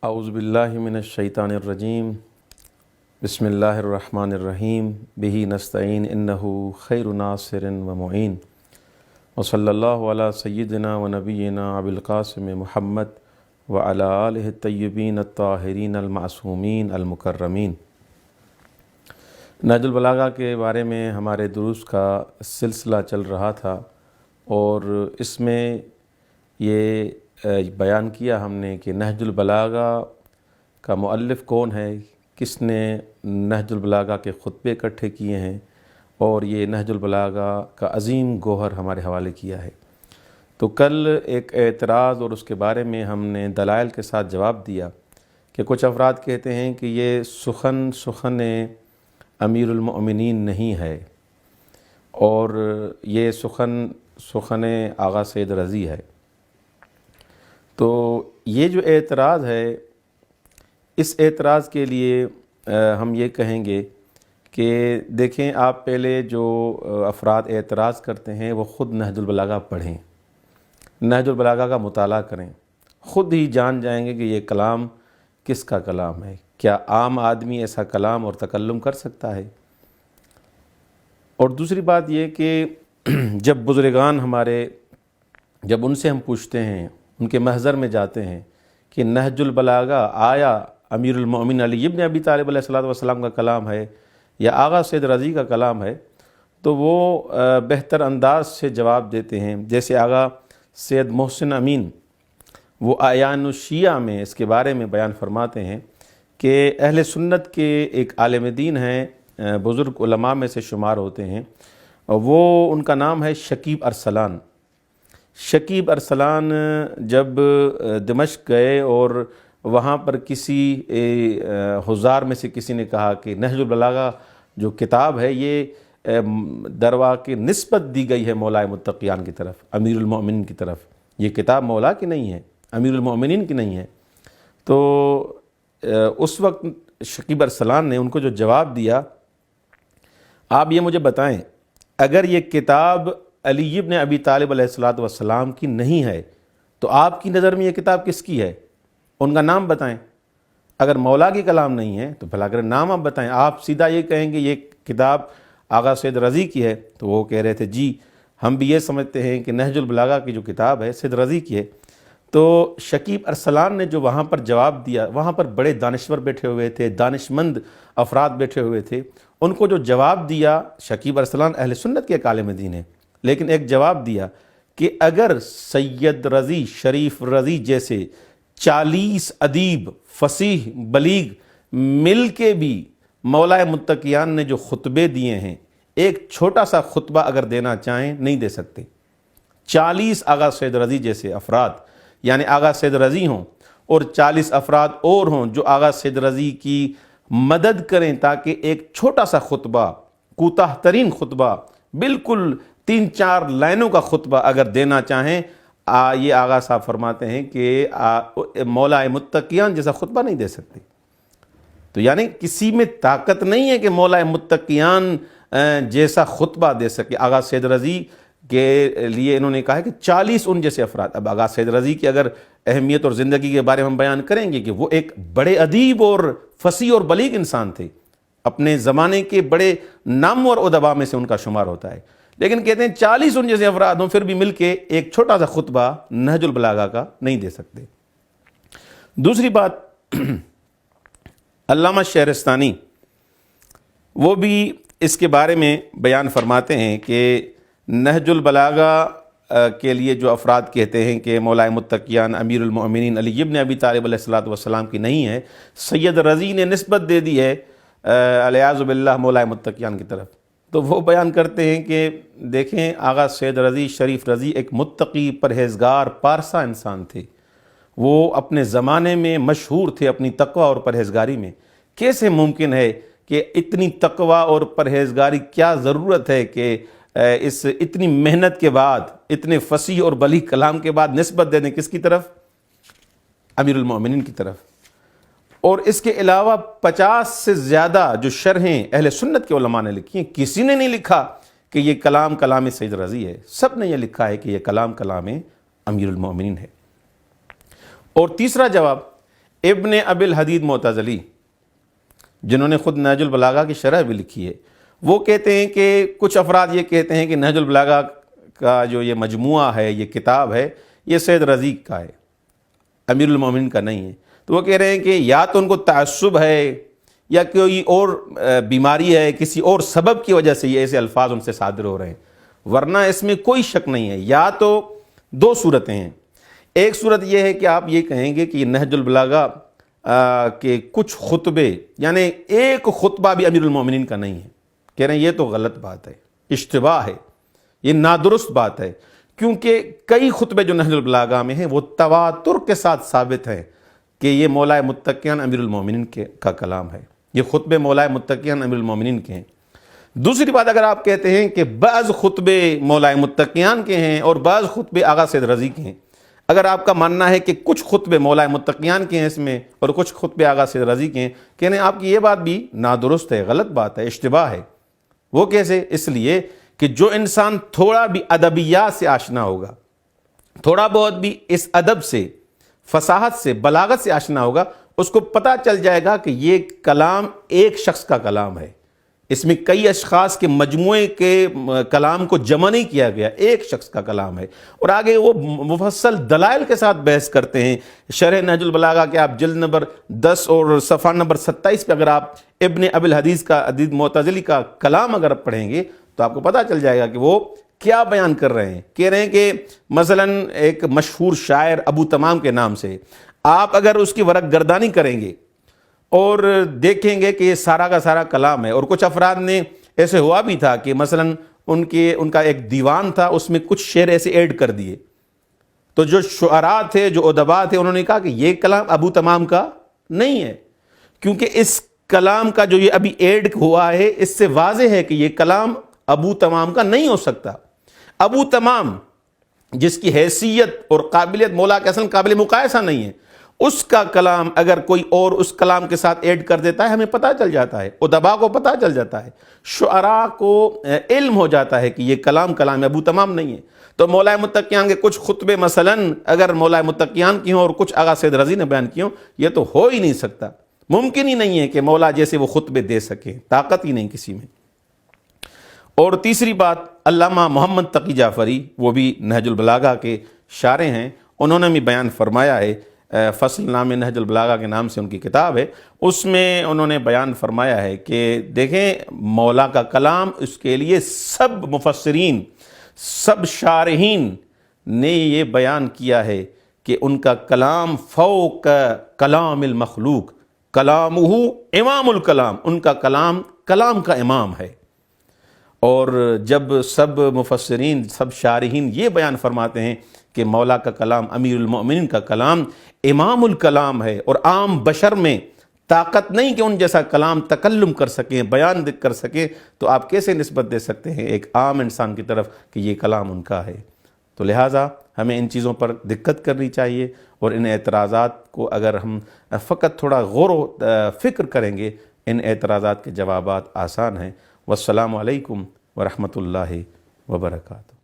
اعوذ باللہ من الشیطان الرجیم بسم اللہ الرحمن الرحیم بہ نستعین انہ خیر ناصر و معین وصلی اللہ علی سیدنا و نبینا ابی القاسم محمد وعلی آلہ الطیبین الطاہرین المعصومین المکرمین۔ نہج البلاغہ کے بارے میں ہمارے دروس کا سلسلہ چل رہا تھا اور اس میں یہ بیان کیا ہم نے کہ نہج البلاغہ کا مؤلف کون ہے، کس نے نہج البلاغہ کے خطبے اکٹھے کیے ہیں، اور یہ نہج البلاغہ کا عظیم گوہر ہمارے حوالے کیا ہے۔ تو کل ایک اعتراض اور اس کے بارے میں ہم نے دلائل کے ساتھ جواب دیا کہ کچھ افراد کہتے ہیں کہ یہ سخن امیر المؤمنین نہیں ہے اور یہ سخن آغا سید رضی ہے۔ تو یہ جو اعتراض ہے، اس اعتراض کے لیے ہم یہ کہیں گے کہ دیکھیں، آپ پہلے جو افراد اعتراض کرتے ہیں وہ خود نہج البلاغہ پڑھیں، نہج البلاغہ کا مطالعہ کریں، خود ہی جان جائیں گے کہ یہ کلام کس کا کلام ہے۔ کیا عام آدمی ایسا کلام اور تکلم کر سکتا ہے؟ اور دوسری بات یہ کہ جب بزرگان ہمارے، جب ان سے ہم پوچھتے ہیں، ان کے محضر میں جاتے ہیں کہ نہج البلاغہ آیا امیر المؤمنین علی ابن ابی طالب علیہ السلام کا کلام ہے یا آغا سید رضی کا کلام ہے، تو وہ بہتر انداز سے جواب دیتے ہیں۔ جیسے آغا سید محسن امین وہ اعیان الشیعہ میں اس کے بارے میں بیان فرماتے ہیں کہ اہل سنت کے ایک عالم دین ہیں، بزرگ علماء میں سے شمار ہوتے ہیں، وہ ان کا نام ہے شکیب ارسلان۔ شکیب ارسلان جب دمشق گئے اور وہاں پر کسی حضار میں سے کسی نے کہا کہ نہج البلاغہ جو کتاب ہے یہ دروا کی نسبت دی گئی ہے مولا متقیان کی طرف، امیر المؤمنین کی طرف، یہ کتاب مولا کی نہیں ہے، امیر المؤمنین کی نہیں ہے۔ تو اس وقت شکیب ارسلان نے ان کو جو جواب دیا، آپ یہ مجھے بتائیں، اگر یہ کتاب علی ابن ابی طالب علیہ السلام کی نہیں ہے تو آپ کی نظر میں یہ کتاب کس کی ہے؟ ان کا نام بتائیں۔ اگر مولا کی کلام نہیں ہے تو بھلا اگر نام آپ بتائیں۔ آپ سیدھا یہ کہیں گے یہ کتاب آغا سید رضی کی ہے، تو وہ کہہ رہے تھے جی ہم بھی یہ سمجھتے ہیں کہ نہج البلاغہ کی جو کتاب ہے سید رضی کی ہے۔ تو شکیب ارسلان نے جو وہاں پر جواب دیا، وہاں پر بڑے دانشور بیٹھے ہوئے تھے، دانشمند افراد بیٹھے ہوئے تھے، ان کو جو جواب دیا، شکیب ارسلان اہل سنت کے ایک عالم دین ہے، لیکن ایک جواب دیا کہ اگر سید رضی، شریف رضی جیسے 40 ادیب، فصیح، بلیغ مل کے بھی مولا متقیان نے جو خطبے دیے ہیں، ایک چھوٹا سا خطبہ اگر دینا چاہیں نہیں دے سکتے۔ 40 آغا سید رضی جیسے افراد، یعنی آغا سید رضی ہوں اور 40 افراد اور ہوں جو آغا سید رضی کی مدد کریں تاکہ ایک چھوٹا سا خطبہ، کوتاہ ترین خطبہ، بالکل 3-4 لائنوں کا خطبہ اگر دینا چاہیں، یہ آغا صاحب فرماتے ہیں کہ مولا متقیان جیسا خطبہ نہیں دے سکتے۔ تو یعنی کسی میں طاقت نہیں ہے کہ مولا متقیان جیسا خطبہ دے سکے۔ آغا سید رضی کے لیے انہوں نے کہا ہے کہ 40 ان جیسے افراد۔ اب آغا سید رضی کی اگر اہمیت اور زندگی کے بارے میں ہم بیان کریں گے کہ وہ ایک بڑے ادیب اور فصیح اور بلیغ انسان تھے، اپنے زمانے کے بڑے نامور ادباء میں سے ان کا شمار ہوتا ہے، لیکن کہتے ہیں 40 ان جیسے افراد ہوں پھر بھی مل کے ایک چھوٹا سا خطبہ نہج البلاغہ کا نہیں دے سکتے۔ دوسری بات، علامہ شہرستانی وہ بھی اس کے بارے میں بیان فرماتے ہیں کہ نہج البلاغہ کے لیے جو افراد کہتے ہیں کہ مولا متقیان امیر المؤمنین علی ابن ابی طالب علیہ السلام کی نہیں ہے، سید رضی نے نسبت دے دی ہے الیاذ باللہ مولا متقیان کی طرف، تو وہ بیان کرتے ہیں کہ دیکھیں آغا سید رضی، شریف رضی ایک متقی، پرہیزگار، پارسا انسان تھے، وہ اپنے زمانے میں مشہور تھے اپنی تقوی اور پرہیزگاری میں۔ کیسے ممکن ہے کہ اتنی تقوی اور پرہیزگاری، کیا ضرورت ہے کہ اس اتنی محنت کے بعد، اتنے فصیح اور بلیغ کلام کے بعد نسبت دے دیں کس کی طرف؟ امیر المؤمنین کی طرف۔ اور اس کے علاوہ 50 سے زیادہ جو شرحیں اہل سنت کے علماء نے لکھی ہیں، کسی نے نہیں لکھا کہ یہ کلام سید رضی ہے، سب نے یہ لکھا ہے کہ یہ کلام امیر المؤمنین ہے۔ اور تیسرا جواب، ابن ابی الحدید معتزلی جنہوں نے خود نہج البلاغہ کی شرح بھی لکھی ہے، وہ کہتے ہیں کہ کچھ افراد یہ کہتے ہیں کہ نہج البلاغہ کا جو یہ مجموعہ ہے، یہ کتاب ہے، یہ سید رضی کا ہے، امیر المومنین کا نہیں ہے۔ تو وہ کہہ رہے ہیں کہ یا تو ان کو تعصب ہے یا کوئی اور بیماری ہے، کسی اور سبب کی وجہ سے یہ ایسے الفاظ ان سے صادر ہو رہے ہیں، ورنہ اس میں کوئی شک نہیں ہے۔ یا تو دو صورتیں ہیں، ایک صورت یہ ہے کہ آپ یہ کہیں گے کہ یہ نہج البلاغہ کے کچھ خطبے، یعنی ایک خطبہ بھی امیر المومنین کا نہیں ہے، کہہ رہے ہیں یہ تو غلط بات ہے، اشتباہ ہے، یہ نادرست بات ہے، کیونکہ کئی خطبے جو نہج البلاغہ میں ہیں وہ تواتر کے ساتھ ثابت ہیں کہ یہ مولائے متقیان امیر المومنین کا کلام ہے، یہ خطبے مولائے متقیان امیر المومنین کے ہیں۔ دوسری بات، اگر آپ کہتے ہیں کہ بعض خطبے مولائے متقیان کے ہیں اور بعض خطبے آغا سید رضی کے ہیں، اگر آپ کا ماننا ہے کہ کچھ خطبے مولائے متقیان کے ہیں اس میں اور کچھ خطبے آغا سید رضی کے ہیں، کہنے آپ کی یہ بات بھی نادرست ہے، غلط بات ہے، اشتباہ ہے۔ وہ کیسے؟ اس لیے کہ جو انسان تھوڑا بھی ادبیات سے آشنا ہوگا، تھوڑا بہت بھی اس ادب سے، فصاحت سے، بلاغت سے آشنا ہوگا، اس کو پتہ چل جائے گا کہ یہ کلام ایک شخص کا کلام ہے، اس میں کئی اشخاص کے مجموعے کے کلام کو جمع نہیں کیا گیا، ایک شخص کا کلام ہے۔ اور آگے وہ مفصل دلائل کے ساتھ بحث کرتے ہیں۔ شرح نہج البلاغہ کے آپ جلد نمبر 10 اور صفحہ نمبر 27 پہ اگر آپ ابن ابی الحدید معتزلی کا کلام اگر پڑھیں گے تو آپ کو پتہ چل جائے گا کہ وہ کیا بیان کر رہے ہیں۔ کہہ رہے ہیں کہ مثلا ایک مشہور شاعر ابو تمام کے نام سے آپ اگر اس کی ورق گردانی کریں گے اور دیکھیں گے کہ یہ سارا کا سارا کلام ہے، اور کچھ افراد نے ایسے ہوا بھی تھا کہ مثلا ان کا ایک دیوان تھا، اس میں کچھ شعر ایسے ایڈ کر دیے، تو جو شعراء تھے، جو ادباء تھے، انہوں نے کہا کہ یہ کلام ابو تمام کا نہیں ہے، کیونکہ اس کلام کا جو یہ ابھی ایڈ ہوا ہے اس سے واضح ہے کہ یہ کلام ابو تمام کا نہیں ہو سکتا۔ ابو تمام جس کی حیثیت اور قابلیت مولا کے اصل قابل مقایسہ نہیں ہے، اس کا کلام اگر کوئی اور اس کلام کے ساتھ ایڈ کر دیتا ہے، ہمیں پتہ چل جاتا ہے، ادباء کو پتہ چل جاتا ہے، شعراء کو علم ہو جاتا ہے کہ یہ کلام ابو تمام نہیں ہے۔ تو مولائے متقیان کے کچھ خطبے مثلا اگر مولائے متقیان کی ہوں اور کچھ آغا سید رضی نے بیان کی ہوں، یہ تو ہو ہی نہیں سکتا، ممکن ہی نہیں ہے کہ مولا جیسے وہ خطبے دے سکیں، طاقت ہی نہیں کسی میں۔ اور تیسری بات، علامہ محمد تقی جعفری، وہ بھی نہج البلاغہ کے شارح ہیں، انہوں نے بھی بیان فرمایا ہے، فصل نام نہج البلاغہ کے نام سے ان کی کتاب ہے، اس میں انہوں نے بیان فرمایا ہے کہ دیکھیں مولا کا کلام، اس کے لیے سب مفسرین، سب شارحین نے یہ بیان کیا ہے کہ ان کا کلام فوق کلام المخلوق، کلامہ امام الکلام، ان کا کلام کلام کا امام ہے۔ اور جب سب مفسرین، سب شارحین یہ بیان فرماتے ہیں کہ مولا کا کلام، امیر المؤمنین کا کلام امام الکلام ہے، اور عام بشر میں طاقت نہیں کہ ان جیسا کلام تکلم کر سکیں، بیان کر سکیں، تو آپ کیسے نسبت دے سکتے ہیں ایک عام انسان کی طرف کہ یہ کلام ان کا ہے؟ تو لہٰذا ہمیں ان چیزوں پر دقت کرنی چاہیے، اور ان اعتراضات کو اگر ہم فقط تھوڑا غور و فکر کریں گے، ان اعتراضات کے جوابات آسان ہیں۔ والسلام علیکم ورحمۃ اللہ وبرکاتہ۔